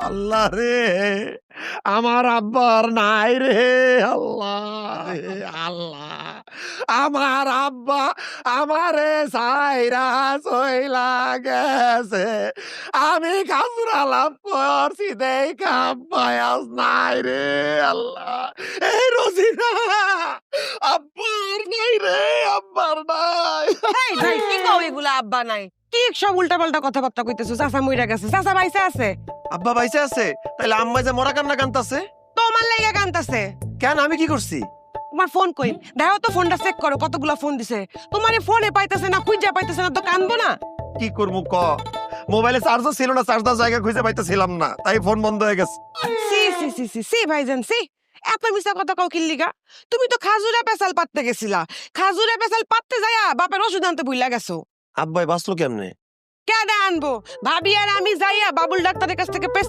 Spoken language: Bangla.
আল্লাহ রে, আমার আব্বার নাই রে। আল্লাহ রে, আল্লাহ, আমার আব্বা আমারে সাইরা চইলা গেছে। আমি কাজুরালাম করছি দেখা আব্বাই আজ নাই রে। আল্লাহ, এই রোজিনা, আব্বার নাই রে, আব্বার নাই। এই ভাই কি কও এগুলা আব্বা নাই? কি সব উল্টাপাল্টা কথাবার্তা কইতেছো? চাচা মইরা গেছে, চাচা বাইসা আছে? আব্বা বাইসে আছে, তাইলে আম্মা যে মরা কান্না কান্তাছে তোমার লাইগা কান্তাছে। কেন? আমি কি করছি? তোমার ফোন কই? দেখো তো ফোনটা চেক করো কতগুলা ফোন দিছে। তোমার ফোনে পাইতেছে না, খুঁজা পাইতেছে না তো কানবো না? কি করবো ক? মোবাইলে চার্জও ছিল না, চার্জ দেওয়ার জায়গা খুঁজে পাইতেছিলাম না, তাই ফোন বন্ধ হয়ে গেছে। সি সি সি সি সি ভাইজান সি, এত মিছা কথা কও কিল্লিগা? তুমি তো খাজুরা পেছাল পাততে গেছিলা, খাজুরা পেছাল পাততে যায়া বাপের ওষুধ আনতে ভুইলা গেছো। আব্বাই বাঁচলো কেমনে? কেডা আনবো? ভাবি আর আমি যাইয়া বাবুল ডাক্তারের কাছ থেকে পেস